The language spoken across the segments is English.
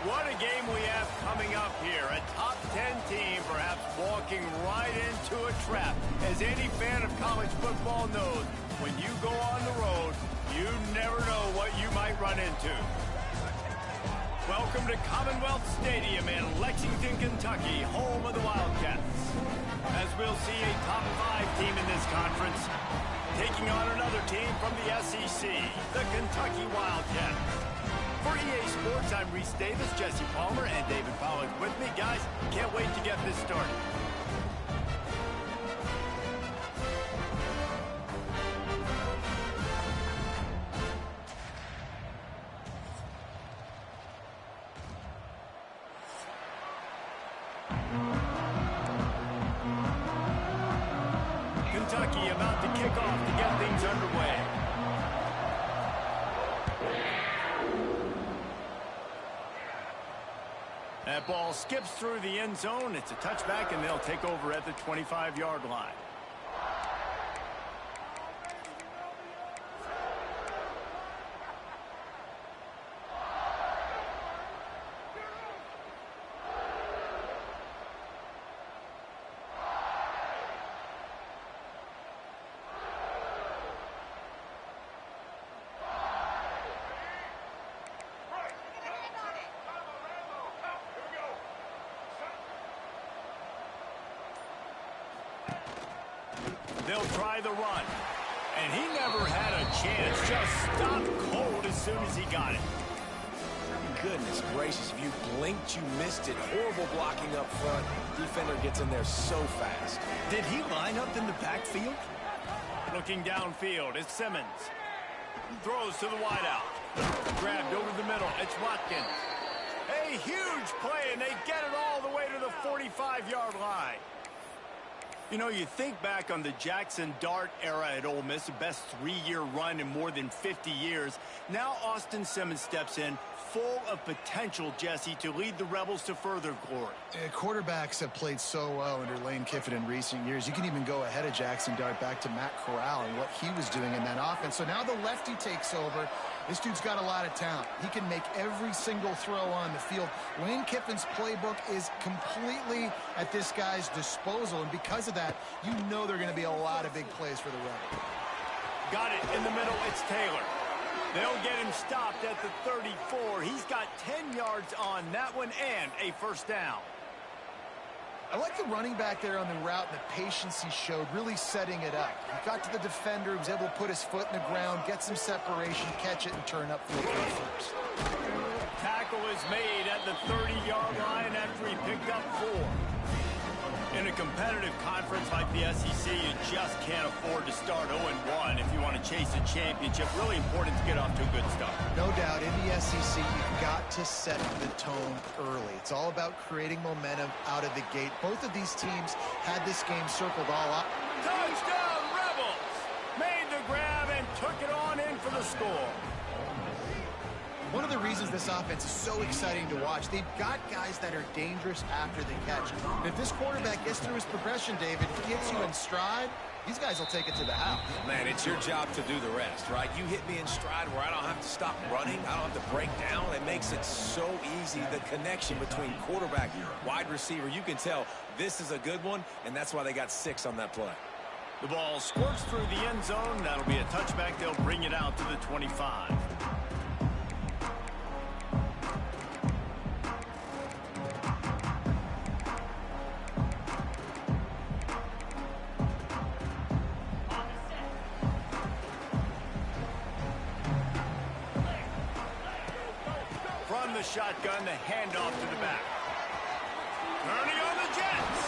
What a game we have coming up here. A top 10 team perhaps walking right into a trap. As any fan of college football knows, when you go on the road, you never know what you might run into. Welcome to Commonwealth Stadium in Lexington, Kentucky, home of the Wildcats. As we'll see a top 5 team in this conference taking on another team from the SEC, the Kentucky Wildcats. For EA Sports, I'm Reese Davis, Jesse Palmer, and David Pollack with me. Guys, can't wait to get this started. Kentucky about to kick off to get things underway. That ball skips through the end zone. It's a touchback, and they'll take over at the 25-yard line. They'll try the run. And he never had a chance. Just stopped cold as soon as he got it. Goodness gracious, if you blinked, you missed it. Horrible blocking up front. Defender gets in there so fast. Did he line up in the backfield? Looking downfield, it's Simmons. Throws to the wideout. Grabbed over the middle, it's Watkins. A huge play, and they get it all the way to the 45-yard line. You know, you think back on the Jackson Dart era at Ole Miss, the best 3-year run in more than 50 years. Now Austin Simmons steps in, full of potential, Jesse, to lead the Rebels to further glory. Quarterbacks have played so well under Lane Kiffin in recent years. You can even go ahead of Jackson Dart back to Matt Corral and what he was doing in that offense. So now the lefty takes over. This dude's got a lot of talent. He can make every single throw on the field. Lane Kiffin's playbook is completely at this guy's disposal, and because of that, you know there are going to be a lot of big plays for the Rebels. Got it in the middle, it's Taylor. They'll get him stopped at the 34. He's got 10 yards on that one and a first down. I like the running back there on the route and the patience he showed, really setting it up. He got to the defender, he was able to put his foot in the ground, get some separation, catch it, and turn upfield for the first. Tackle is made at the 30-yard line after he picked up 4. In a competitive conference like the SEC, you just can't afford to start 0-1 if you want to chase a championship. Really important to get off to a good start. No doubt, in the SEC, you've got to set the tone early. It's all about creating momentum out of the gate. Both of these teams had this game circled all up. Touchdown, Rebels! Made the grab and took it on in for the score. One of the reasons this offense is so exciting to watch, they've got guys that are dangerous after the catch. And if this quarterback gets through his progression, David, gets you in stride, these guys will take it to the house. Man, it's your job to do the rest, right? You hit me in stride where I don't have to stop running. I don't have to break down. It makes it so easy, the connection between quarterback, wide receiver. You can tell this is a good one, and that's why they got 6 on that play. The ball squirts through the end zone. That'll be a touchback. They'll bring it out to the 25. From the shotgun, the handoff to the back. Turning on the Jets.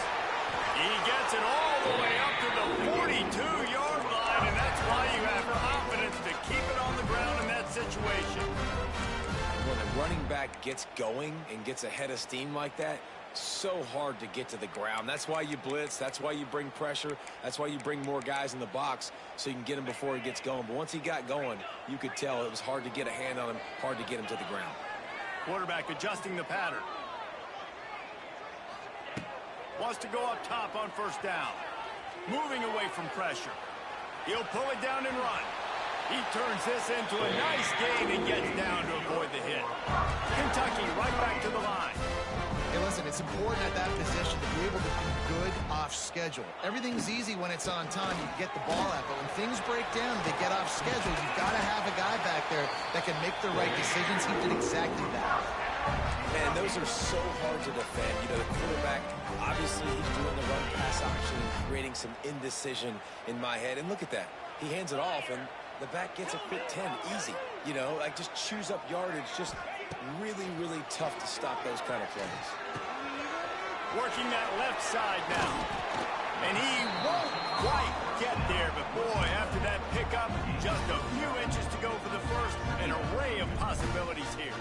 He gets it all the way up to the 42-yard line, and that's why you have confidence to keep it on the ground in that situation. When the running back gets going and gets ahead of steam like that, so hard to get to the ground. That's why you blitz. That's why you bring pressure. That's why you bring more guys in the box so you can get him before he gets going. But once he got going, you could tell it was hard to get a hand on him, hard to get him to the ground. Quarterback adjusting the pattern. Wants to go up top on first down. Moving away from pressure. He'll pull it down and run. He turns this into a nice gain and gets down to avoid the hit. Kentucky right back to the line. Hey, listen, it's important at that position to be able to be good off schedule. Everything's easy when it's on time. You get the ball out, but when things break down, they get off schedule. You've got to have a guy back there that can make the right decisions. He did exactly that. Man, those are so hard to defend. You know, the quarterback, obviously he's doing the run-pass option, creating some indecision in my head. And look at that. He hands it off, and the back gets a quick 10. Easy. You know, like just chews up yardage. Just really, really tough to stop those kind of plays. Working that left side now. And he won't quite get there, but boy, after that pickup, just a few inches to go for the first. An array of possibilities here.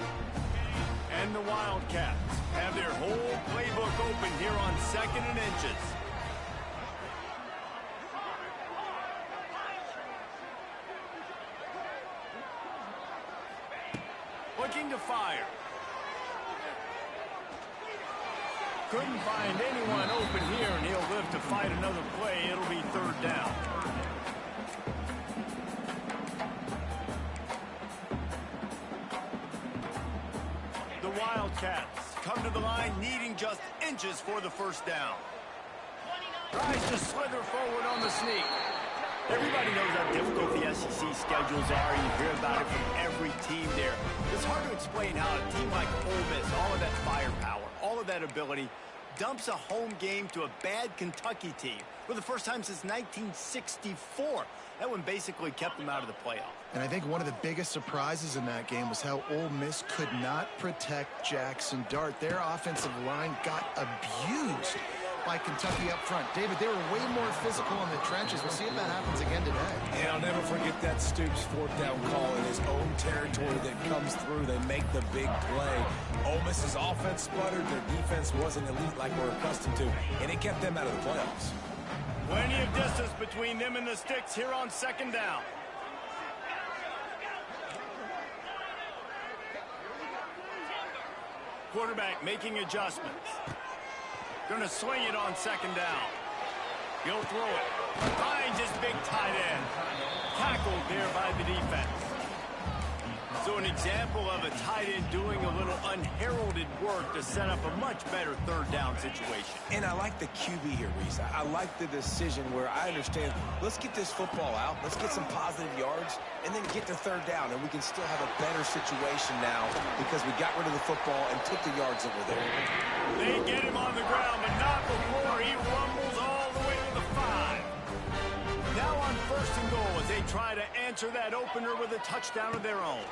And the Wildcats have their whole playbook open here on 2nd and inches. Looking to fire. Couldn't find anyone open here, and he'll live to fight another play. It'll be 3rd down. The Wildcats come to the line needing just inches for the first down. Tries to slither forward on the sneak. Everybody knows how difficult the SEC schedules are. You hear about it from every team there. It's hard to explain how a team like Ole Miss, all of that firepower, all of that ability, dumps a home game to a bad Kentucky team for the first time since 1964. That one basically kept them out of the playoff. And I think one of the biggest surprises in that game was how Ole Miss could not protect Jackson Dart. Their offensive line got abused by Kentucky up front. David, they were way more physical in the trenches. We'll see if that happens again today. And I'll never forget that Stoops 4th down call in his own territory that comes through. They make the big play. Ole Miss's offense sputtered. Their defense wasn't elite like we're accustomed to, and it kept them out of the playoffs. Plenty of distance between them and the sticks here on 2nd down. Quarterback making adjustments. Gonna swing it on 2nd down. He'll throw it. Finds his big tight end. Tackled there by the defense. So an example of a tight end doing a little unheralded work to set up a much better 3rd down situation. And I like the QB here, Reese. I like the decision where I understand, let's get this football out, let's get some positive yards, and then get to 3rd down, and we can still have a better situation now because we got rid of the football and took the yards that were there. They get him on the ground, but not before he rumbles all the way to the 5. Now on 1st and goal as they try to answer that opener with a touchdown of their own.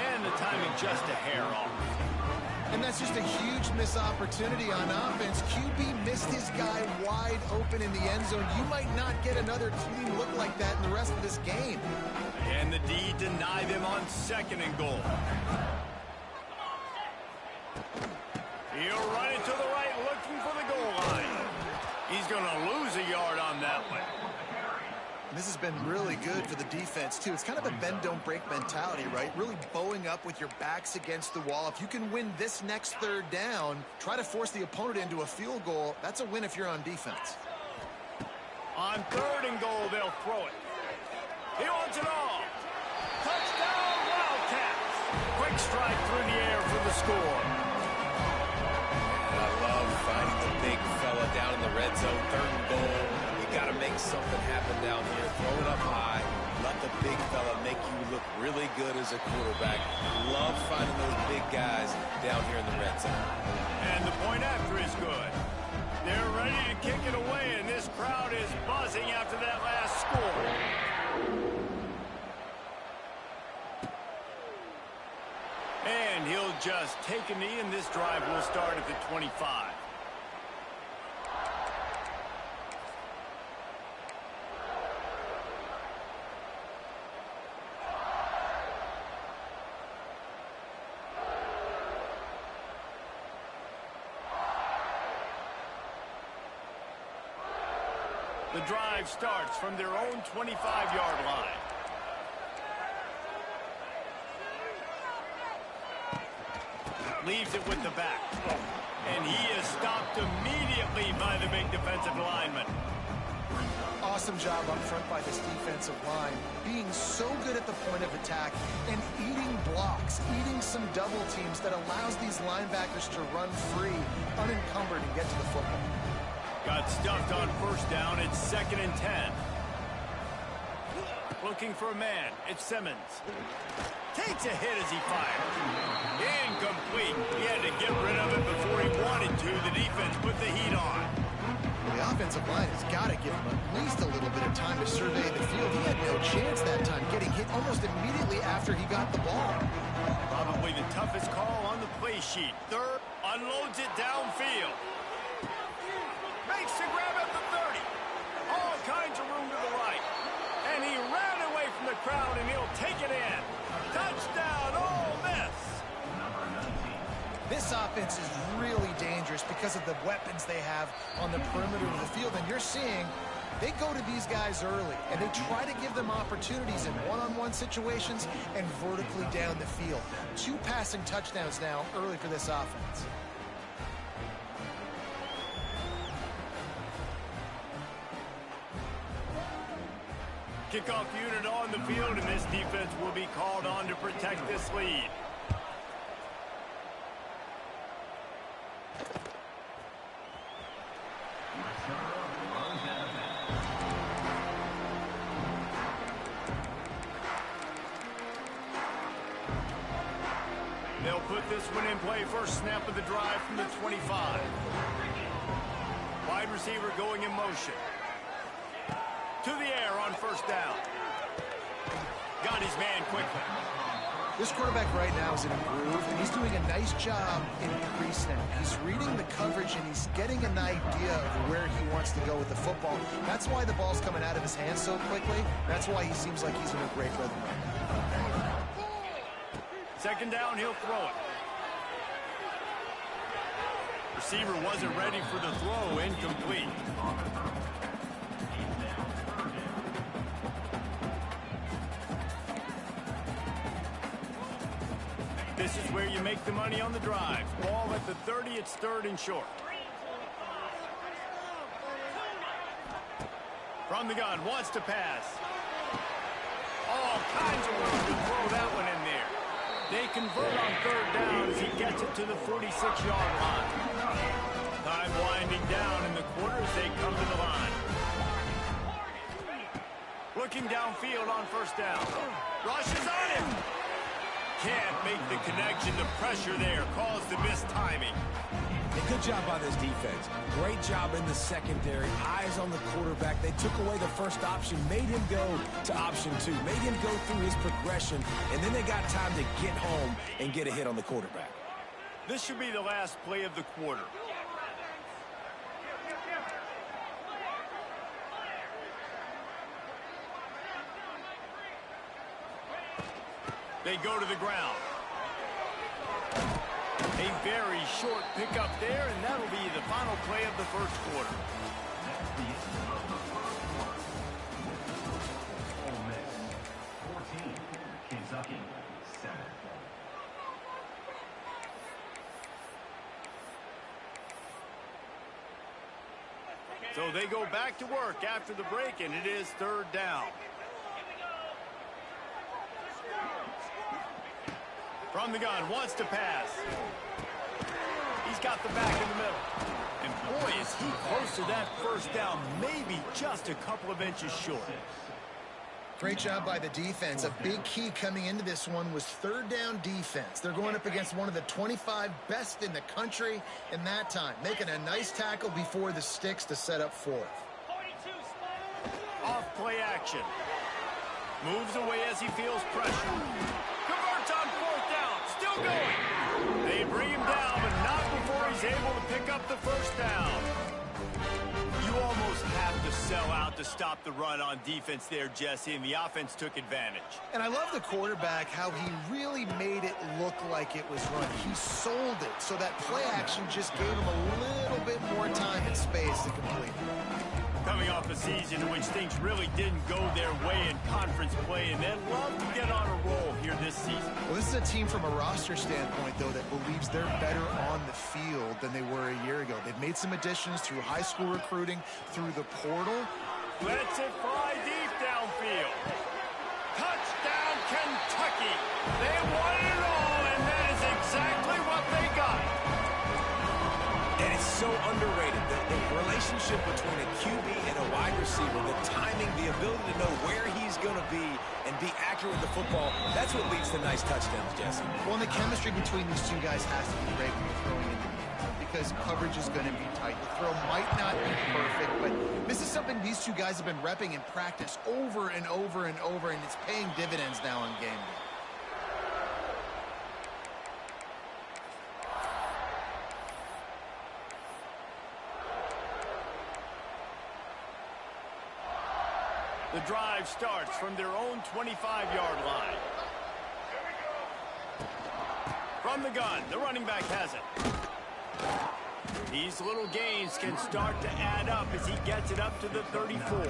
And the timing just a hair off. And that's just a huge missed opportunity on offense. QB missed his guy wide open in the end zone. You might not get another clean look like that in the rest of this game. And the D deny them on 2nd and goal. He'll run it to the right, looking for the goal line. He's going to lose a yard on that one. This has been really good for the defense, too. It's kind of a bend-don't-break mentality, right? Really bowing up with your backs against the wall. If you can win this next 3rd down, try to force the opponent into a field goal. That's a win if you're on defense. On 3rd and goal, they'll throw it. He wants it all. Touchdown, Wildcats. Quick strike through the air for the score. And I love finding the big fella down in the red zone. 3rd and goal. Got to make something happen down here. Throw it up high. Let the big fella make you look really good as a quarterback. Love finding those big guys down here in the red zone. And the point after is good. They're ready to kick it away, and this crowd is buzzing after that last score. And he'll just take a knee, and this drive will start at the 25. The drive starts from their own 25-yard line. Leaves it with the back. And he is stopped immediately by the big defensive lineman. awesome job up front by this defensive line, being so good at the point of attack and eating blocks, eating some double teams that allows these linebackers to run free, unencumbered, and get to the football. Got stuffed on first down. It's 2nd and 10. Looking for a man. It's Simmons. Takes a hit as he fires. Incomplete. He had to get rid of it before he wanted to. The defense put the heat on. The offensive line has got to give him at least a little bit of time to survey the field. He had no chance that time, getting hit almost immediately after he got the ball. Probably the toughest call on the play sheet. Third, unloads it downfield. Makes the grab at the 30. All kinds of room to the right. And he ran away from the crowd, and he'll take it in. Touchdown, Ole Miss. This offense is really dangerous because of the weapons they have on the perimeter of the field. And you're seeing they go to these guys early, and they try to give them opportunities in one-on-one situations and vertically down the field. 2 passing touchdowns now early for this offense. Kickoff unit on the field, and this defense will be called on to protect this lead. They'll put this one in play. First snap of the drive from the 25. Wide receiver going in motion. To the air on first down. Got his man quickly. This quarterback right now is in a groove, and he's doing a nice job in pre-snap. He's reading the coverage, and he's getting an idea of where he wants to go with the football. That's why the ball's coming out of his hands so quickly. That's why he seems like he's in a great rhythm right now. 2nd down, he'll throw it. Receiver wasn't ready for the throw, incomplete. This is where you make the money on the drive. Ball at the 30, it's 3rd and short. From the gun, wants to pass. All kinds of room to throw that one in there. They convert on 3rd down as he gets it to the 46-yard line. Time winding down in the quarter as they come to the line. Looking downfield on first down. Rushes on him. Can't make the connection. The pressure there caused the missed timing. A good job by this defense. Great job in the secondary. Eyes on the quarterback. They took away the first option, made him go to option 2, made him go through his progression, and then they got time to get home and get a hit on the quarterback. This should be the last play of the quarter. They go to the ground. A very short pickup there, and that'll be the final play of the first quarter. Ole Miss 14, Kentucky 7. So they go back to work after the break, and it is 3rd down. From the gun, wants to pass. He's got the back in the middle. And boy, is he close to that first down, maybe just a couple of inches short. Great job by the defense. A big key coming into this one was 3rd down defense. They're going up against one of the 25 best in the country in that time, making a nice tackle before the sticks to set up 4th. Off play action. Moves away as he feels pressure. Converts on 4th down. Still going. They bring him down, but not before he's able to pick up the first down. You almost have to sell out to stop the run on defense there, Jesse, and the offense took advantage. And I love the quarterback, how he really made it look like it was run. He sold it, so that play action just gave him a little bit more time and space to complete it. Coming off a season in which things really didn't go their way in conference play, and they'd love to get on a roll here this season. Well, this is a team from a roster standpoint, though, that believes they're better on the field than they were a year ago. They've made some additions through high school recruiting, through the portal. Lets it fly deep downfield. Touchdown, Kentucky. They wanted it all, and that is exactly what they got. And it's so underrated. The relationship between a QB and a wide receiver, the timing, the ability to know where he's going to be and be accurate with the football, that's what leads to nice touchdowns, Jesse. Well, and the chemistry between these two guys has to be great when you're throwing into the end, because coverage is going to be tight. The throw might not be perfect, but this is something these two guys have been repping in practice over and over and over, and it's paying dividends now on game day. The drive starts from their own 25-yard line. From the gun, the running back has it. These little gains can start to add up as he gets it up to the 34.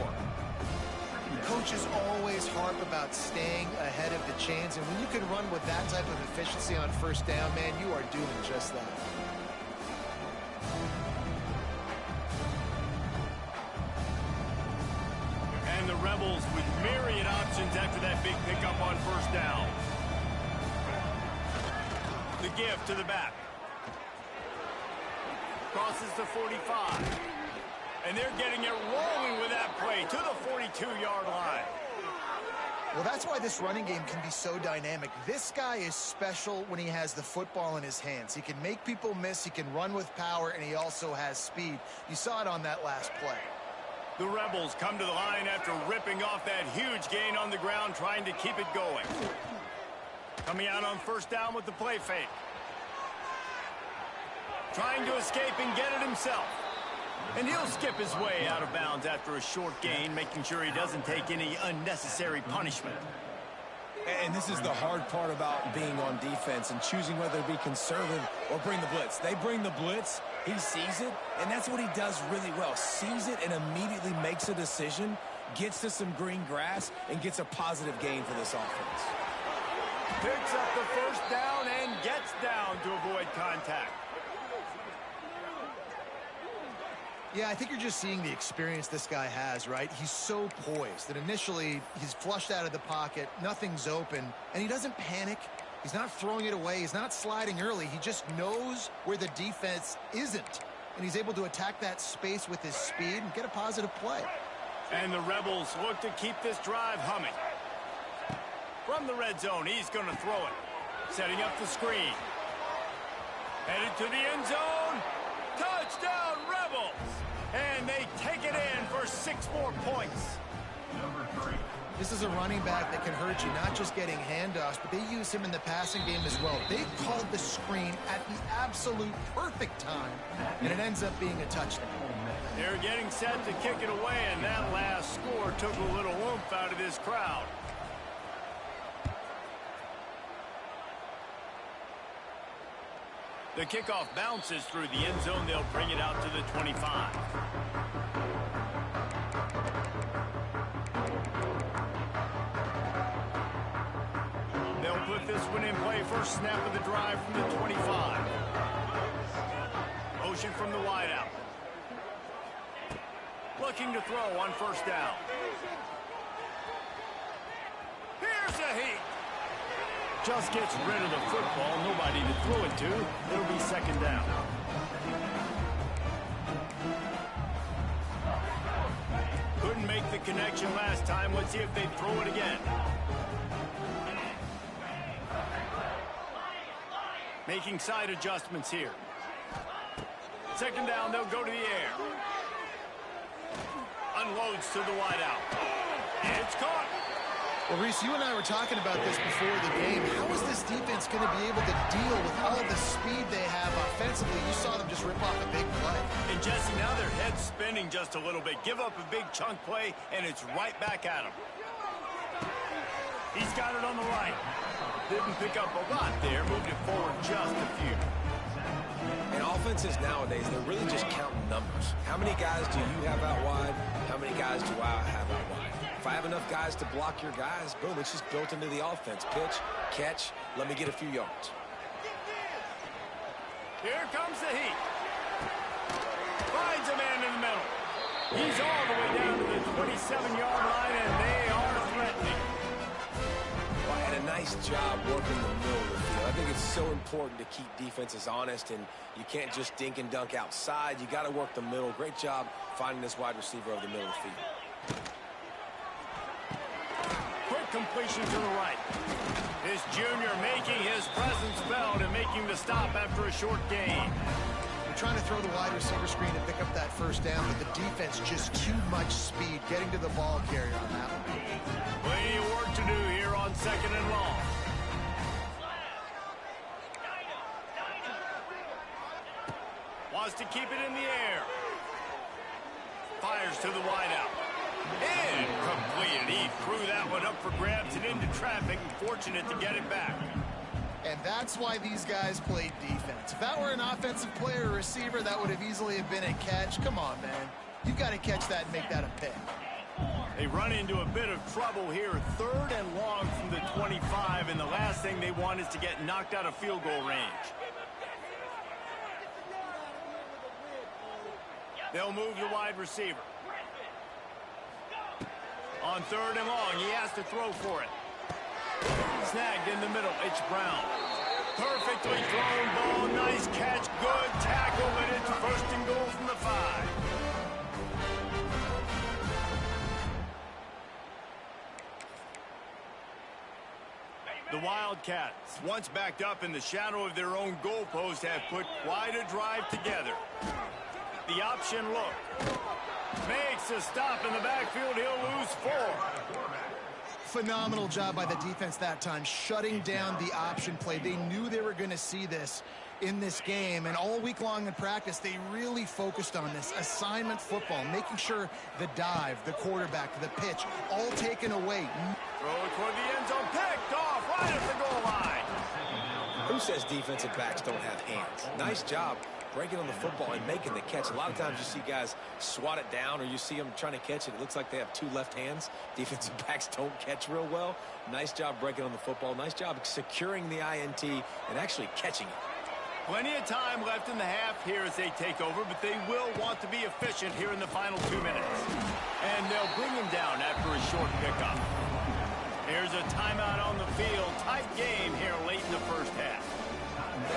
Coaches always harp about staying ahead of the chains, and when you can run with that type of efficiency on first down, man, you are doing just that. And the Rebels with myriad options after that big pickup on first down. The give to the back. Crosses the 45. And they're getting it rolling with that play to the 42-yard line. Well, that's why this running game can be so dynamic. This guy is special when he has the football in his hands. He can make people miss, he can run with power, and he also has speed. You saw it on that last play. The Rebels come to the line after ripping off that huge gain on the ground, trying to keep it going. Coming out on first down with the play fake. Trying to escape and get it himself. And he'll skip his way out of bounds after a short gain, making sure he doesn't take any unnecessary punishment. And this is the hard part about being on defense and choosing whether to be conservative or bring the blitz. They bring the blitz, he sees it, and that's what he does really well. Sees it and immediately makes a decision, gets to some green grass, and gets a positive gain for this offense. Picks up the first down and gets down to avoid contact. Yeah, I think you're just seeing the experience this guy has, right? He's so poised that initially he's flushed out of the pocket, nothing's open, and he doesn't panic. He's not throwing it away. He's not sliding early. He just knows where the defense isn't, and he's able to attack that space with his speed and get a positive play. And the Rebels look to keep this drive humming. From the red zone, he's going to throw it. Setting up the screen. Headed to the end zone. Touchdown, Rebels! And they take it in for 6 more points. Number 3. This is a running back that can hurt you, not just getting handoffs, but they use him in the passing game as well. They called the screen at the absolute perfect time, and it ends up being a touchdown. They're getting set to kick it away, and that last score took a little oomph out of this crowd. The kickoff bounces through the end zone. They'll bring it out to the 25. They'll put this one in play. First snap of the drive from the 25. Motion from the wideout. Looking to throw on first down. Here's a heat. Just gets rid of the football. Nobody to throw it to. It'll be second down. Couldn't make the connection last time. Let's see if they throw it again. Making side adjustments here. Second down, they'll go to the air. Unloads to the wideout. It's caught. Well, Reese, you and I were talking about this before the game. How is this defense going to be able to deal with all the speed they have offensively? You saw them just rip off a big play. And Jesse, now their head's spinning just a little bit. Give up a big chunk play, and it's right back at him. He's got it on the right. Didn't pick up a lot there. Moved it forward just a few. And offenses nowadays, they're really just counting numbers. How many guys do you have out wide? How many guys do I have out wide? If I have enough guys to block your guys, boom, it's just built into the offense. Pitch, catch, let me get a few yards. Here comes the heat. Finds a man in the middle. He's all the way down to the 27-yard line, and they are threatening. Well, and a nice job working the middle of the field. I think it's so important to keep defenses honest, and you can't just dink and dunk outside. You got to work the middle. Great job finding this wide receiver over the middle of the field. Quick completion to the right. This junior making his presence felt and making the stop after a short gain. They're trying to throw the wide receiver screen and pick up that first down, but the defense just too much speed getting to the ball carrier on that one. Plenty of work to do here on 2nd and long. Wants to keep it in the air. Fires to the wideout. Incomplete. He threw that one up for grabs and into traffic. Fortunate to get it back. And that's why these guys played defense. If that were an offensive player or receiver, that would have easily have been a catch. Come on, man. You've got to catch that and make that a pick. They run into a bit of trouble here. 3rd and long from the 25, and the last thing they want is to get knocked out of field goal range. They'll move the wide receiver. On 3rd and long, he has to throw for it. Snagged in the middle, it's Brown. Perfectly thrown ball, nice catch, good tackle, and it's 1st and goal from the 5. The Wildcats, once backed up in the shadow of their own goalpost, have put quite a drive together. The option look. Makes a stop in the backfield. He'll lose 4. Phenomenal job by the defense that time, shutting down the option play. They knew they were going to see this in this game, and all week long in practice, they really focused on this assignment football, making sure the dive, the quarterback, the pitch, all taken away. Throw it toward the end zone, picked off right at the goal line. Who says defensive backs don't have hands? Nice job breaking on the football and making the catch. A lot of times you see guys swat it down, or you see them trying to catch it. It looks like they have 2 left hands. Defensive backs don't catch real well. Nice job breaking on the football. Nice job securing the INT and actually catching it. Plenty of time left in the half here as they take over, but they will want to be efficient here in the final 2 minutes. And they'll bring him down after a short pickup. Here's a timeout on the field. Tight game here late in the first half.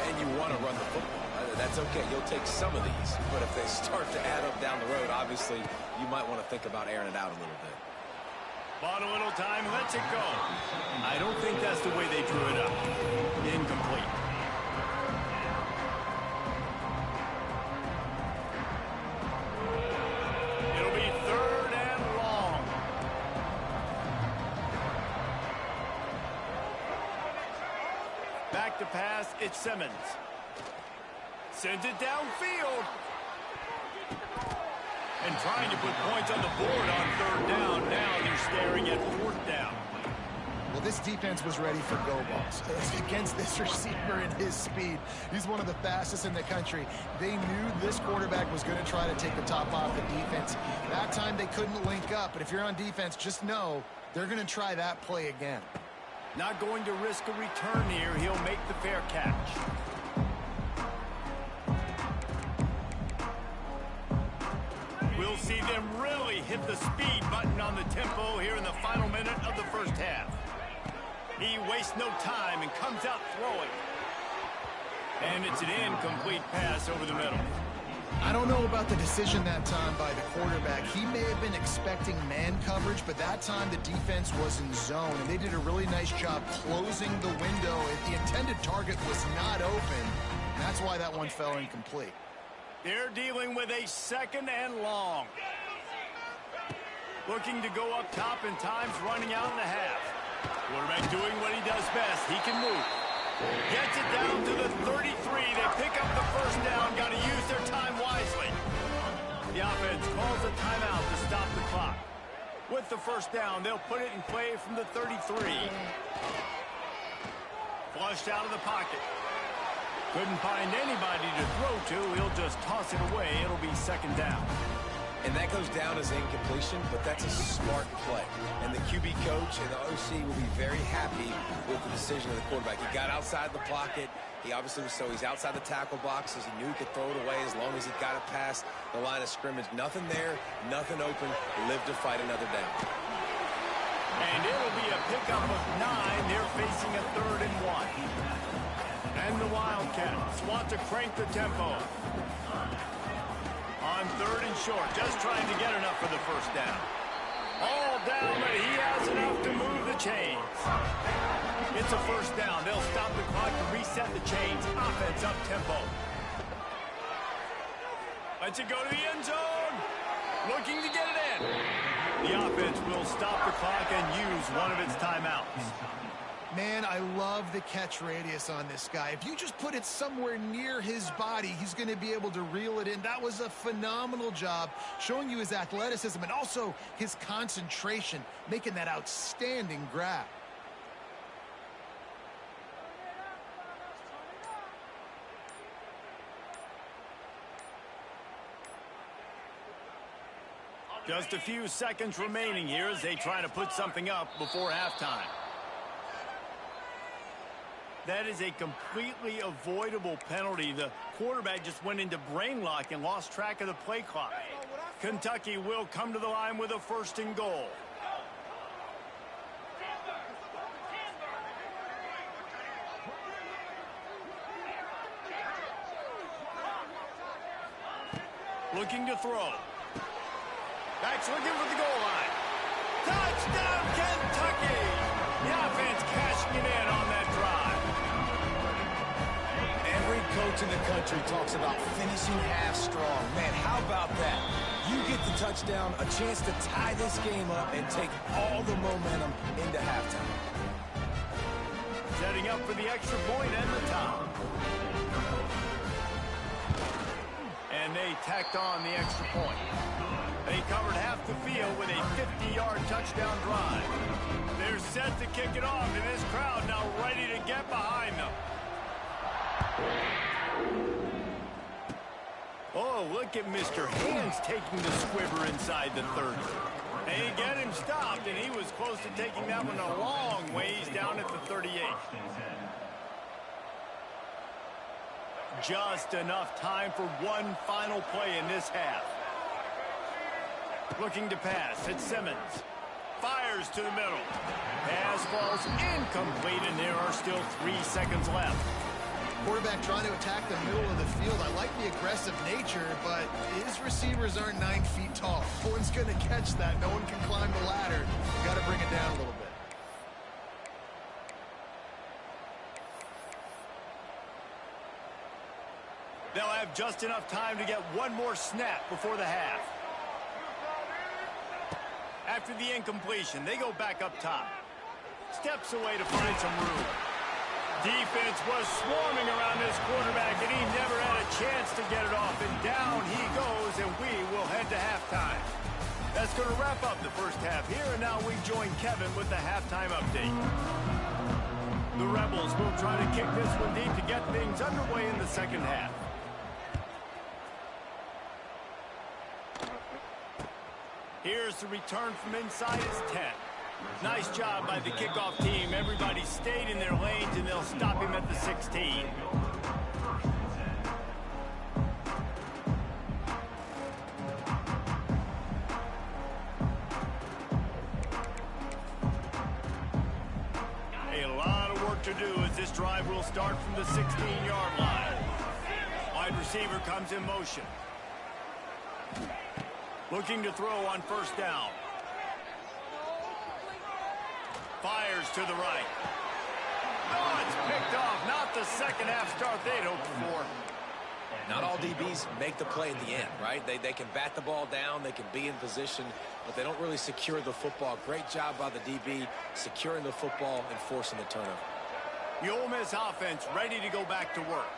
And you want to run the football. That's okay. You'll take some of these. But if they start to add up down the road, obviously, you might want to think about airing it out a little bit. Bought a little time, lets it go. I don't think that's the way they drew it up. Incomplete. It'll be 3rd and long. Back to pass, it's Simmons. Sends it downfield. And trying to put points on the board on 3rd down. Now they're staring at 4th down. Well, this defense was ready for go balls against this receiver and his speed. He's one of the fastest in the country. They knew this quarterback was going to try to take the top off the defense. That time they couldn't link up, but if you're on defense, just know they're going to try that play again. Not going to risk a return here. He'll make the fair catch. We'll see them really hit the speed button on the tempo here in the final minute of the first half. He wastes no time and comes out throwing. And it's an incomplete pass over the middle. I don't know about the decision that time by the quarterback. He may have been expecting man coverage, but that time the defense was in zone, and they did a really nice job closing the window. The intended target was not open, and that's why that one fell incomplete. They're dealing with a 2nd and long. Looking to go up top, and time's running out in the half. Quarterback doing what he does best. He can move. Gets it down to the 33. They pick up the 1st down. Got to use their time wisely. The offense calls a timeout to stop the clock. With the 1st down, they'll put it in play from the 33. Flushed out of the pocket. Couldn't find anybody to throw to. He'll just toss it away. It'll be 2nd down. And that goes down as incompletion, but that's a smart play. And the QB coach and the OC will be very happy with the decision of the quarterback. He got outside the pocket. He obviously was he's outside the tackle boxes. He knew he could throw it away as long as he got it past the line of scrimmage. Nothing there, nothing open. Live to fight another down. And it'll be a pickup of 9. They're facing a 3rd and 1. And the Wildcats want to crank the tempo. On 3rd and short, just trying to get enough for the first down. All down, but he has enough to move the chains. It's a first down. They'll stop the clock to reset the chains. Offense up tempo. Lets it go to the end zone. Looking to get it in. The offense will stop the clock and use one of its timeouts. Man, I love the catch radius on this guy. If you just put it somewhere near his body, he's going to be able to reel it in. That was a phenomenal job, showing you his athleticism and also his concentration, making that outstanding grab. Just a few seconds remaining here as they try to put something up before halftime. That is a completely avoidable penalty. The quarterback just went into brain lock and lost track of the play clock. Kentucky will come to the line with a 1st and goal. Looking to throw. Backs looking for the goal line. Touchdown, Kentucky! The offense cashing it in on that drive. Every coach in the country talks about finishing half strong. Man, how about that? You get the touchdown, a chance to tie this game up and take all the momentum into halftime. Setting up for the extra point and the top. And they tacked on the extra point. They covered half the field with a 50-yard touchdown drive. They're set to kick it off, and this crowd now ready to get behind them. Oh, look at Mr. Hands taking the squibber inside the 30. They get him stopped, and he was close to taking that one a long ways down at the 38. Just enough time for one final play in this half. Looking to pass, it's Simmons. Fires to the middle. Pass falls incomplete, and there are still 3 seconds left. Quarterback trying to attack the middle of the field. I like the aggressive nature, but his receivers aren't 9 feet tall. No one's going to catch that. No one can climb the ladder. Got to bring it down a little bit. They'll have just enough time to get one more snap before the half. After the incompletion, they go back up top. Steps away to find some room. Defense was swarming around this quarterback, and he never had a chance to get it off. And down he goes, and we will head to halftime. That's going to wrap up the first half here, and now we join Kevin with the halftime update. The Rebels will try to kick this one deep to get things underway in the second half. Here's the return from inside his 10. Nice job by the kickoff team. Everybody stayed in their lanes, and they'll stop him at the 16. A lot of work to do as this drive will start from the 16-yard line. Wide receiver comes in motion. Looking to throw on first down. Fires to the right. Oh, it's picked off. Not the second half start they'd hoped for. Not all DBs make the play at the end, right? They can bat the ball down, they can be in position, but they don't really secure the football. Great job by the DB securing the football and forcing the turnover. The Ole Miss offense ready to go back to work.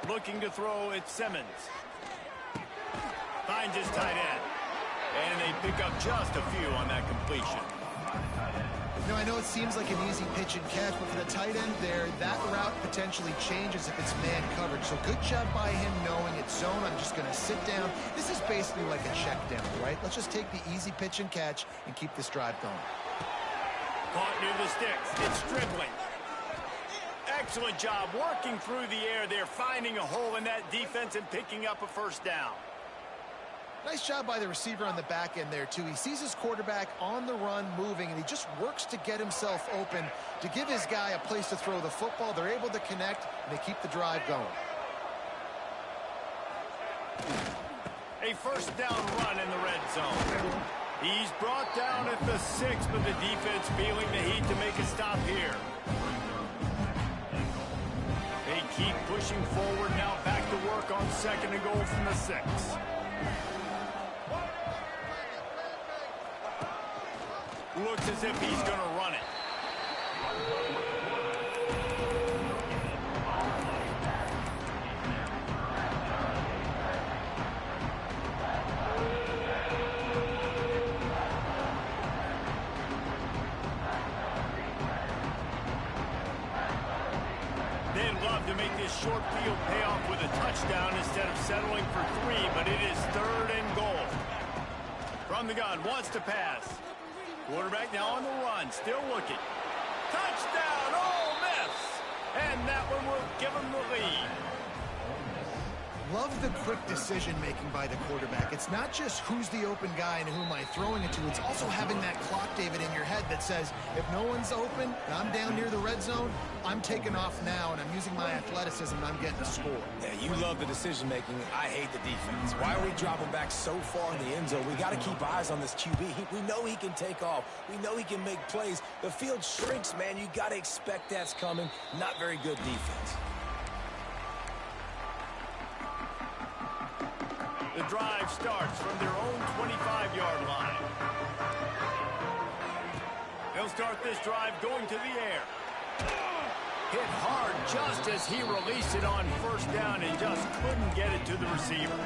Looking to throw, it's Simmons. Finds his tight end. And they pick up just a few on that completion. I know it seems like an easy pitch and catch, but for the tight end there, that route potentially changes if it's man coverage. So good job by him knowing it's zone. I'm just going to sit down. This is basically like a check down, right? Let's just take the easy pitch and catch and keep this drive going. Caught near the sticks. It's dribbling. Excellent job working through the air there, finding a hole in that defense and picking up a first down. Nice job by the receiver on the back end there, too. He sees his quarterback on the run moving, and he just works to get himself open to give his guy a place to throw the football. They're able to connect, and they keep the drive going. A first down run in the red zone. He's brought down at the 6, but the defense feeling the heat to make a stop here. They keep pushing forward now, back to work on 2nd and goal from the 6. Looks as if he's going to run it. They'd love to make this short field pay off with a touchdown instead of settling for 3, but it is 3rd and goal. From the gun, wants to pass. Quarterback now on the run, still looking. Touchdown, Ole Miss! And that one will give him the lead. Love the quick decision-making by the quarterback. It's not just who's the open guy and who am I throwing it to. It's also having that clock, David, in your head that says, if no one's open and I'm down near the red zone, I'm taking off now, and I'm using my athleticism, and I'm getting a score. Yeah, you love the decision-making. I hate the defense. Why are we dropping back so far in the end zone? We got to keep eyes on this QB. We know he can take off. We know he can make plays. The field shrinks, man. You got to expect that's coming. Not very good defense. The drive starts from their own 25-yard line. They'll start this drive going to the air. Hit hard just as he released it on first down and just couldn't get it to the receiver.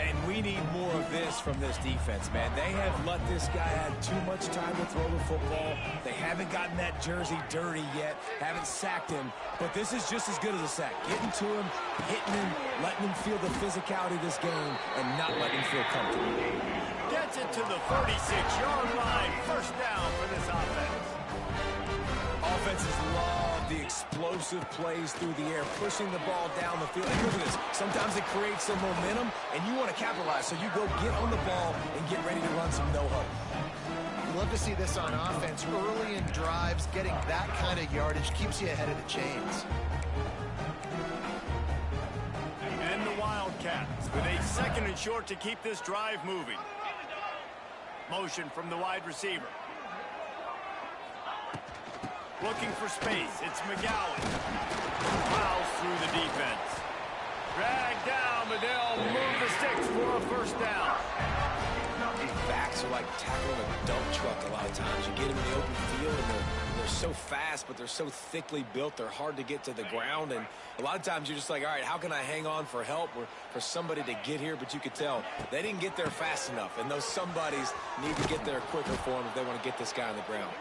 And we need more of this from this defense, man. They have let this guy have too much time to throw the football. They haven't gotten that jersey dirty yet, haven't sacked him. But this is just as good as a sack. Getting to him, hitting him, letting him feel the physicality of this game, and not letting him feel comfortable. Gets it to the 46-yard line. First down for this offense. Offenses love the explosive plays through the air, pushing the ball down the field. And look at this. Sometimes it creates some momentum, and you want to capitalize. So you go get on the ball and get ready to run some no-huddle. Love to see this on offense. Early in drives, getting that kind of yardage keeps you ahead of the chains. And the Wildcats with a 2nd and short to keep this drive moving. Motion from the wide receiver. Looking for space. It's McGowan. Plows through the defense. Dragged down, but they'll move the sticks for a first down. These backs are like tackling a dump truck a lot of times. You get them in the open field, and they're so fast, but they're so thickly built, they're hard to get to the ground. And a lot of times you're just like, all right, how can I hang on for help or for somebody to get here? But you could tell they didn't get there fast enough, and those somebodies need to get there quicker for them if they want to get this guy on the ground.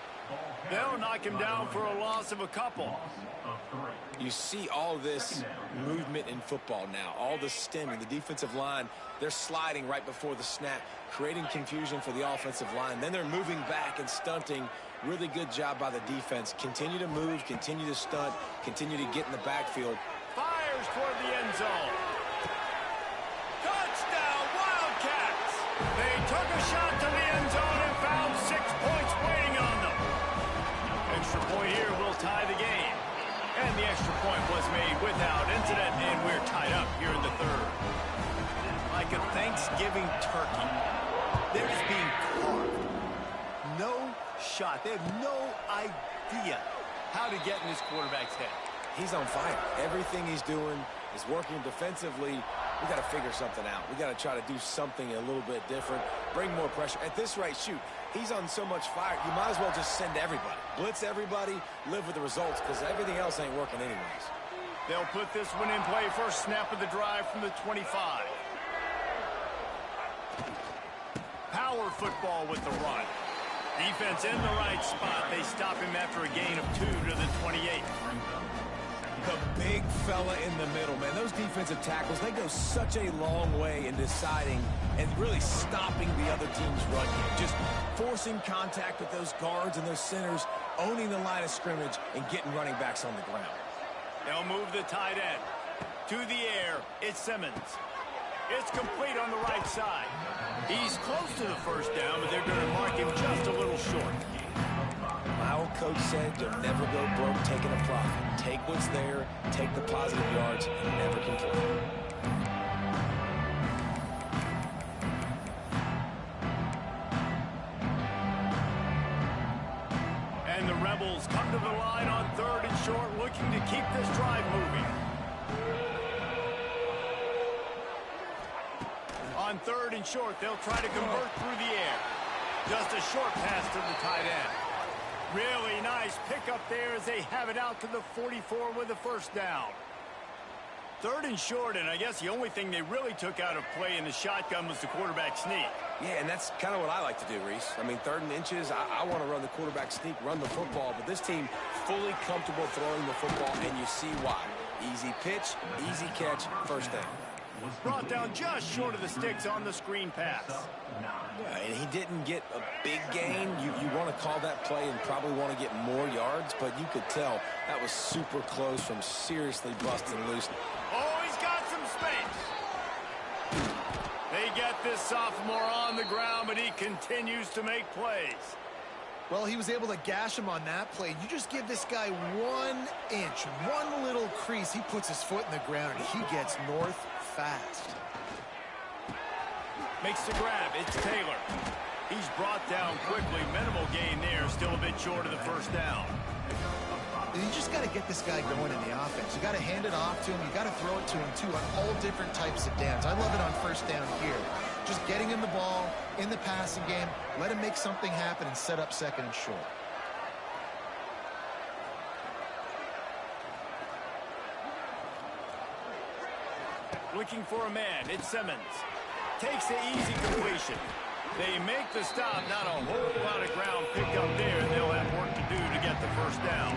They'll knock him down for a loss of a couple. You see all this movement in football now, all the stemming, the defensive line, they're sliding right before the snap, creating confusion for the offensive line. Then they're moving back and stunting. Really good job by the defense. Continue to move, continue to stunt, continue to get in the backfield. Fires toward the end zone. Touchdown, Wildcats! They took a shot to the end zone and found 6 points waiting on them. Extra point here will tie the game. And the extra point was made without incident, and we're tied up here in the 3rd. Like a Thanksgiving turkey, they're just being carved. No shot. They have no idea how to get in this quarterback's head. He's on fire. Everything he's doing is working defensively. We got to figure something out. We got to try to do something a little bit different, bring more pressure. At this rate, shoot, he's on so much fire, you might as well just send everybody. Blitz everybody, live with the results, because everything else ain't working anyways. They'll put this one in play. First snap of the drive from the 25. Power football with the run. Defense in the right spot. They stop him after a gain of 2 to the 28. The big fella in the middle, man. Those defensive tackles, they go such a long way in deciding and really stopping the other team's run game. Just forcing contact with those guards and those centers, owning the line of scrimmage, and getting running backs on the ground. They'll move the tight end. To the air, it's Simmons. It's complete on the right side. He's close to the first down, but they're going to mark him just a little short. My old coach said you'll never go broke taking a profit. Take what's there, take the positive yards, and never complain. And the Rebels come to the line on 3rd and short, looking to keep this drive moving. On 3rd and short, they'll try to convert through the air. Just a short pass to the tight end. Really nice pickup there as they have it out to the 44 with a first down. 3rd and short, and I guess the only thing they really took out of play in the shotgun was the quarterback sneak. Yeah, and that's kind of what I like to do, Reese. I mean, 3rd and inches, I want to run the quarterback sneak, run the football, but this team fully comfortable throwing the football, and you see why. Easy pitch, easy catch, first down. Brought down just short of the sticks on the screen pass. Yeah, and he didn't get a big gain. You want to call that play and probably want to get more yards, but you could tell that was super close from seriously busting loose. Oh, he's got some space. They get this sophomore on the ground, but he continues to make plays. Well, he was able to gash him on that play. You just give this guy 1 inch, one little crease. He puts his foot in the ground, and he gets north fast. Makes the grab. It's Taylor. He's brought down quickly. Minimal gain there. Still a bit short of the first down. And you just got to get this guy going in the offense. You got to hand it off to him. You got to throw it to him, too, on all different types of downs. I love it on first down here. Just getting him the ball in the passing game. Let him make something happen and set up 2nd and short. Looking for a man. It's Simmons. Takes the easy completion. They make the stop. Not a whole lot of ground picked up there. They'll have work to do to get the first down.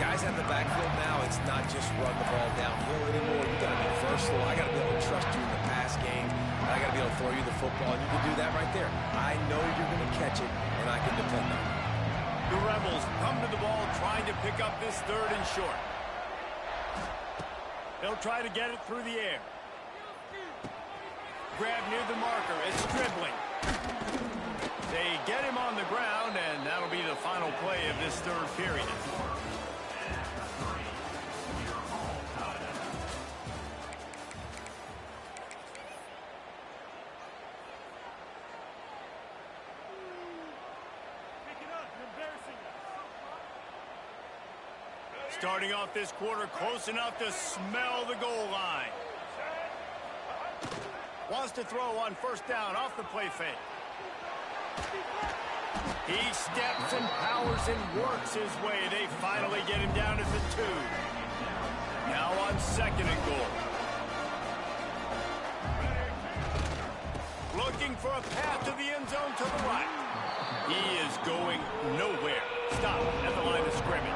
Guys at the backfield now, it's not just run the ball downhill anymore. You got to be versatile. I got to be able to trust you in the pass game. I got to be able to throw you the football, and you can do that right there. I know you're going to catch it, and I can depend on it. The Rebels come to the ball trying to pick up this 3rd and short. They'll try to get it through the air. Grab near the marker. It's dribbling. They get him on the ground, and that'll be the final play of this 3rd period. Starting off this quarter close enough to smell the goal line. Wants to throw on first down off the play fake. He steps and powers and works his way. They finally get him down at the 2. Now on 2nd and goal. Looking for a path to the end zone to the right. He is going nowhere. Stop at the line of scrimmage.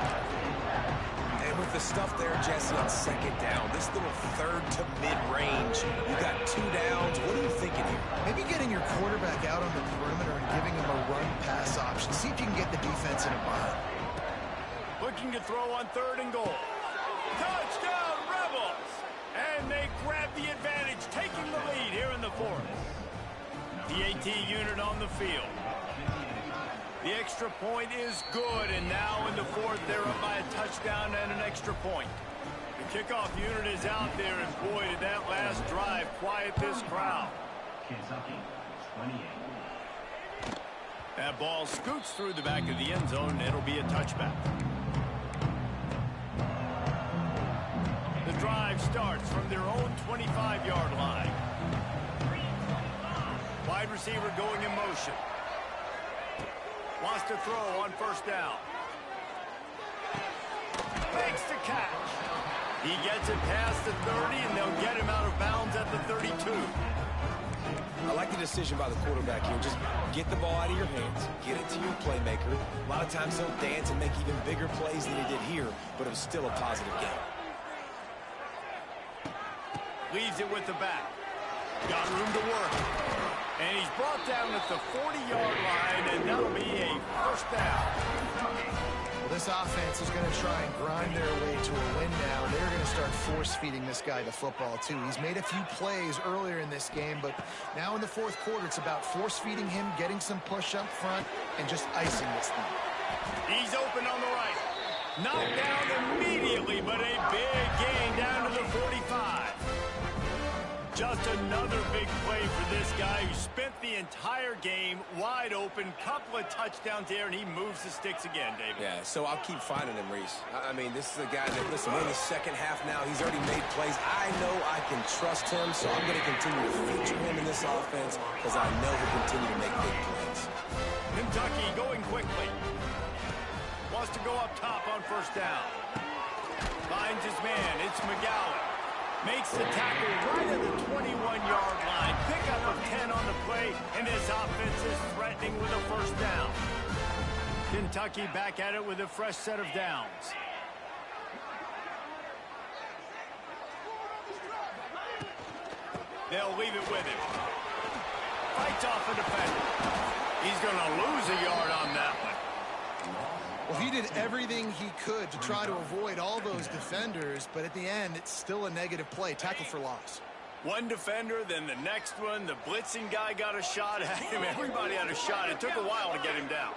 And with the stuff there, Jesse, on 2nd down, this little 3rd to mid-range, you got 2 downs. What are you thinking here? Maybe getting your quarterback out on the perimeter and giving him a run-pass option. See if you can get the defense in a bind. Looking to throw on 3rd and goal. Touchdown, Rebels! And they grab the advantage, taking the lead here in the 4th. The AT unit on the field. The extra point is good, and now in the 4th, they're up by a touchdown and an extra point. The kickoff unit is out there, and boy, did that last drive quiet this crowd. Kentucky, 28. That ball scoots through the back of the end zone, and it'll be a touchback. The drive starts from their own 25-yard line. Wide receiver going in motion. Wants to throw on first down. Makes the catch. He gets it past the 30, and they'll get him out of bounds at the 32. I like the decision by the quarterback here. Just get the ball out of your hands, get it to your playmaker. A lot of times he'll dance and make even bigger plays than he did here, but it was still a positive game. Leaves it with the back. Got room to work. And he's brought down at the 40-yard line, and that'll be a first down. Well, this offense is going to try and grind their way to a win now. They're going to start force-feeding this guy the football, too. He's made a few plays earlier in this game, but now in the fourth quarter, it's about force-feeding him, getting some push up front, and just icing this thing. He's open on the right. Knocked down immediately, but a big gain down to the 45. Just another big play for this guy who spent the entire game wide open. Couple of touchdowns there, and he moves the sticks again, David. Yeah, so I'll keep finding him, Reese. I mean, this is a guy that, listen, we're in the second half now. He's already made plays. I know I can trust him, so I'm going to continue to feature him in this offense because I know he'll continue to make big plays. Kentucky going quickly. Wants to go up top on first down. Finds his man. It's McGowan. Makes the tackle right at the 21-yard line. Pickup of 10 on the play, and this offense is threatening with a first down. Kentucky back at it with a fresh set of downs. They'll leave it with him. Fights off a defender. He's going to lose a yard on that one. Well, he did everything he could to try to avoid all those defenders, but at the end, it's still a negative play. Tackle for loss. One defender, then the next one. The blitzing guy got a shot at him. Everybody had a shot. It took a while to get him down.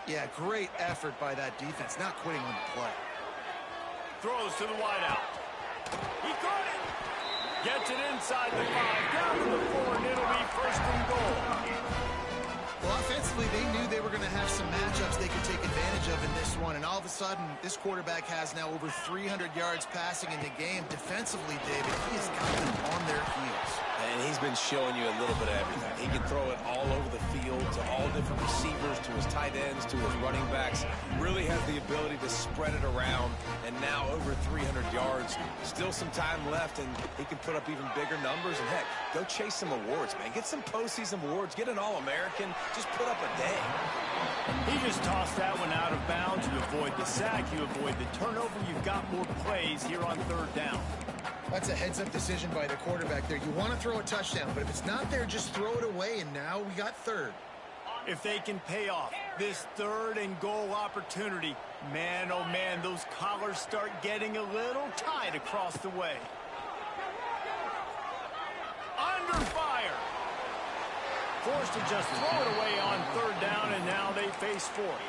Yeah, great effort by that defense, not quitting on the play. Throws to the wideout. He caught it. Gets it inside the 5, down to the 4, and it'll be first and goal. Well, offensively, they knew they were going to have some matchups they could take advantage of in this one, and all of a sudden, this quarterback has now over 300 yards passing in the game. Defensively, David, he has got them on their heels. And he's been showing you a little bit of everything. He can throw it all over the field to all different receivers, to his tight ends, to his running backs. Really has the ability to spread it around, and now over 300 yards. Still some time left, and he can put up even bigger numbers. And, heck, go chase some awards, man. Get some postseason awards. Get an All-American. Just put up a day. He just tossed that one out of bounds. You avoid the sack. You avoid the turnover. You've got more plays here on third down. That's a heads-up decision by the quarterback there. You want to throw a touchdown, but if it's not there, just throw it away, and now we got third. If they can pay off this third and goal opportunity, man, oh man, those collars start getting a little tight across the way. Under fire. Forced to just throw it away on third down, and now they face fourth.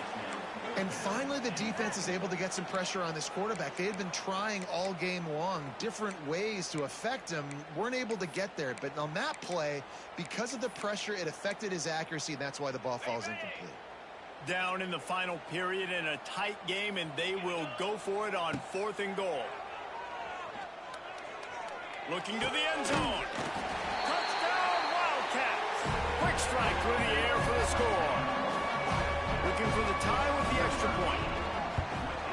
And finally, the defense is able to get some pressure on this quarterback. They had been trying all game long different ways to affect him, weren't able to get there. But on that play, because of the pressure, it affected his accuracy, and that's why the ball falls incomplete. Down in the final period in a tight game, and they will go for it on fourth and goal. Looking to the end zone. Touchdown, Wildcats. Quick strike through the air for the score. Looking for the tie with the extra point.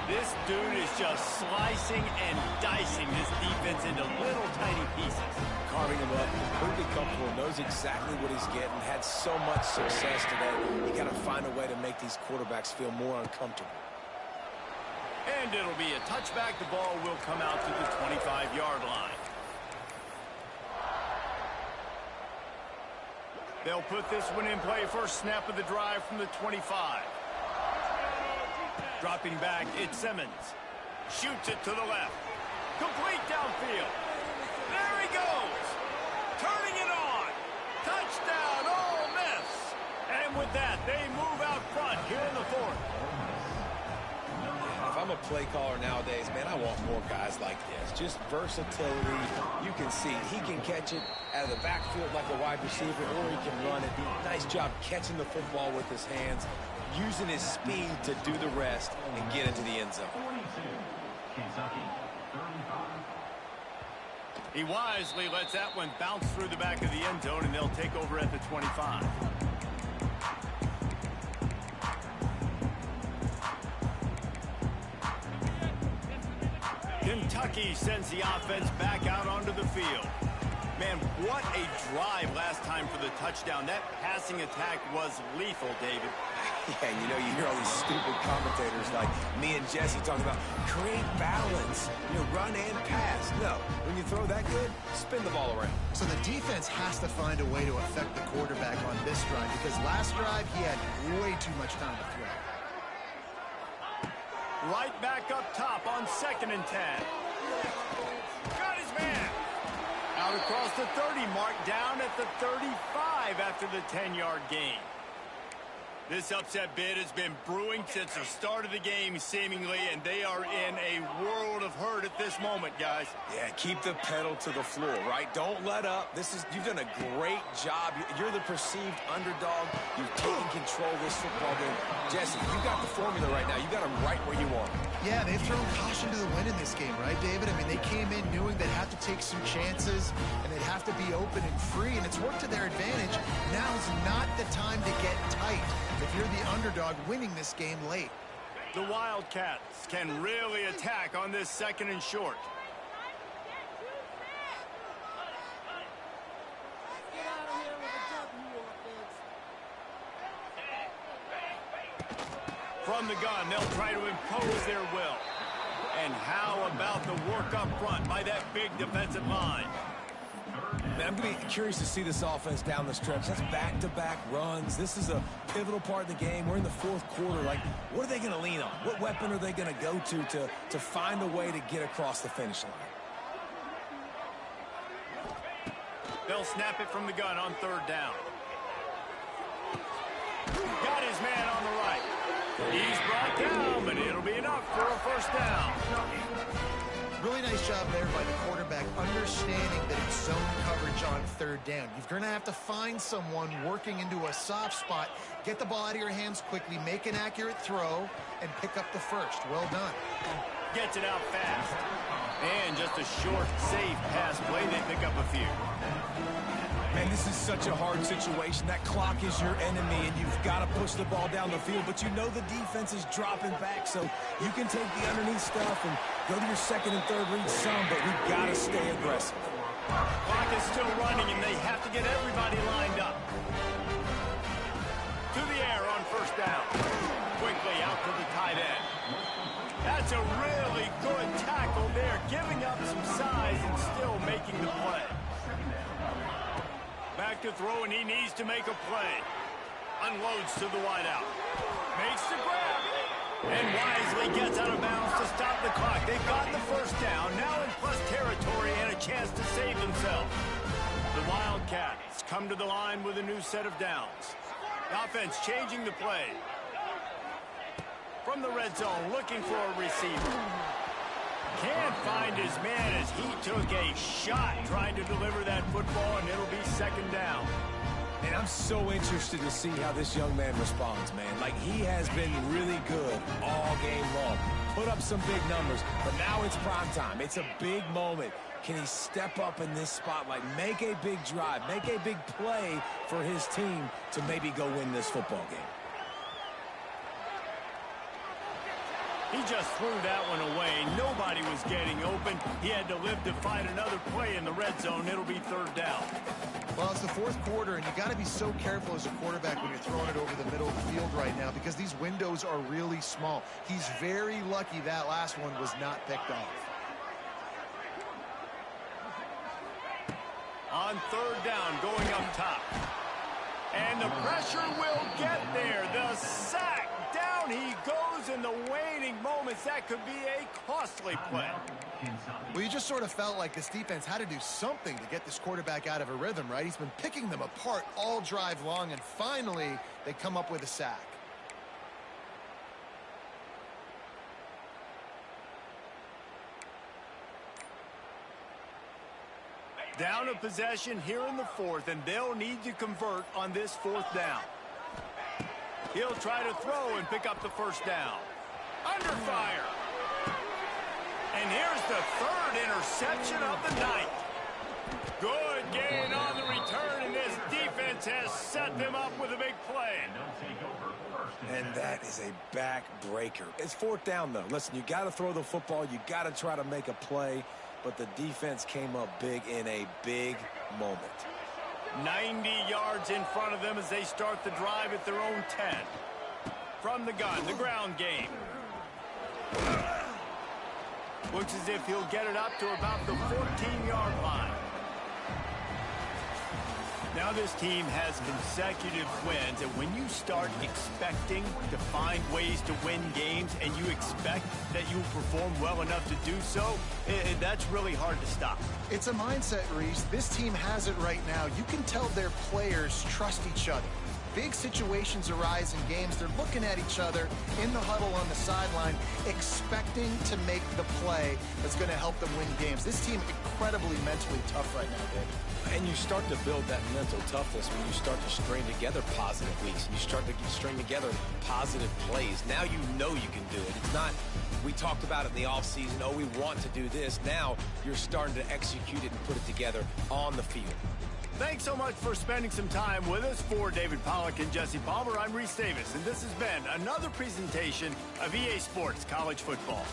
This dude is just slicing and dicing this defense into little tiny pieces. Carving him up, completely comfortable, knows exactly what he's getting, had so much success today. You got to find a way to make these quarterbacks feel more uncomfortable. And it'll be a touchback. The ball will come out to the 25-yard line. They'll put this one in play. First snap of the drive from the 25. Dropping back, it's Simmons. Shoots it to the left. Complete downfield. There he goes. Turning it on. Touchdown, Ole Miss. And with that, they move out front here in the fourth. If I'm a play caller nowadays, man, I want more guys like this. Just versatility. You can see he can catch it out of the backfield like a wide receiver, or he can run it. Nice job catching the football with his hands, using his speed to do the rest and get into the end zone. 42, Kentucky, 35. He wisely lets that one bounce through the back of the end zone, and they'll take over at the 25. Kentucky sends the offense back out onto the field. Man, what a drive last time for the touchdown. That passing attack was lethal, David. Yeah, you know, you hear all these stupid commentators like me and Jesse talking about create balance, run and pass. No, when you throw that good, spin the ball around. So the defense has to find a way to affect the quarterback on this drive because last drive he had way too much time to throw. Right back up top on 2nd and 10. Got his man. Out across the 30 mark, down at the 35 after the 10-yard gain. This upset bid has been brewing since the start of the game, seemingly, and they are in a world of hurt at this moment, guys. Yeah, keep the pedal to the floor, right? Don't let up. You've done a great job. You're the perceived underdog. You've taken control of this football game. Jesse, you got the formula right now. You got them right where you want them. Yeah, they've thrown caution to the wind in this game, right, David? I mean, they came in knowing they'd have to take some chances, and they'd have to be open and free, and it's worked to their advantage. Now's not the time to get tight if you're the underdog winning this game late. The Wildcats can really attack on this 2nd and short. From the gun, they'll try to impose their will. And how about the work up front by that big defensive line? Man, I'm going to be curious to see this offense down the stretch. That's back-to-back runs. This is a pivotal part of the game. We're in the 4th quarter. Like, what are they going to lean on? What weapon are they going to go to find a way to get across the finish line? They'll snap it from the gun on 3rd down. Got his man on the right. He's brought down, but it'll be enough for a 1st down. Really nice job there by the quarterback, understanding that it's zone coverage on 3rd down. You're going to have to find someone working into a soft spot, get the ball out of your hands quickly, make an accurate throw, and pick up the 1st. Well done. Gets it out fast. And just a short, safe pass play. They pick up a few. Man, this is such a hard situation. That clock is your enemy, and you've got to push the ball down the field. But you know the defense is dropping back, so you can take the underneath stuff and go to your 2nd and 3rd read some, but we've got to stay aggressive. Clock is still running, and they have to get everybody lined up. To the air on 1st down. Quickly out to the tight end. That's a really good tackle there, giving up some size and still making the play. Back to throw, and he needs to make a play. Unloads to the wideout. Makes the grab. And wisely gets out of bounds to stop the clock. They've gotten the 1st down, now in plus territory and a chance to save themselves. The Wildcats come to the line with a new set of downs. The offense changing the play. From the red zone, looking for a receiver. Can't find his man as he took a shot trying to deliver that football, and it'll be 2nd down. And I'm so interested to see how this young man responds, man. Like, he has been really good all game long. Put up some big numbers, but now it's prime time. It's a big moment. Can he step up in this spotlight, make a big drive, make a big play for his team to maybe go win this football game? He just threw that one away. Nobody was getting open. He had to live to find another play in the red zone. It'll be 3rd down. Well, it's the 4th quarter, and you got to be so careful as a quarterback when you're throwing it over the middle of the field right now because these windows are really small. He's very lucky that last one was not picked off. On 3rd down, going up top. And the pressure will get there. The sack. Down he goes in the waning moments. That could be a costly play. Well, you just sort of felt like this defense had to do something to get this quarterback out of a rhythm, right? He's been picking them apart all drive long, and finally they come up with a sack. Down a possession here in the 4th, and they'll need to convert on this 4th down. He'll try to throw and pick up the 1st down. Under fire. And here's the 3rd interception of the night. Good gain on the return, and this defense has set them up with a big play. And that is a back breaker. It's 4th down, though. Listen, you got to throw the football. You got to try to make a play. but the defense came up big in a big moment. 90 yards in front of them as they start the drive at their own 10. From the gun, the ground game. Looks as if he'll get it up to about the 14-yard line. Now this team has consecutive wins, and when you start expecting to find ways to win games and you expect that you'll perform well enough to do so, that's really hard to stop. It's a mindset, Reese. This team has it right now. You can tell their players trust each other. Big situations arise in games. They're looking at each other in the huddle on the sideline, expecting to make the play that's going to help them win games. This team incredibly mentally tough right now, David. And you start to build that mental toughness when you start to string together positive weeks. You start to string together positive plays. Now you know you can do it. It's not, we talked about it in the offseason, oh, we want to do this. Now you're starting to execute it and put it together on the field. Thanks so much for spending some time with us. For David Pollack and Jesse Palmer, I'm Reese Davis, and this has been another presentation of EA Sports College Football.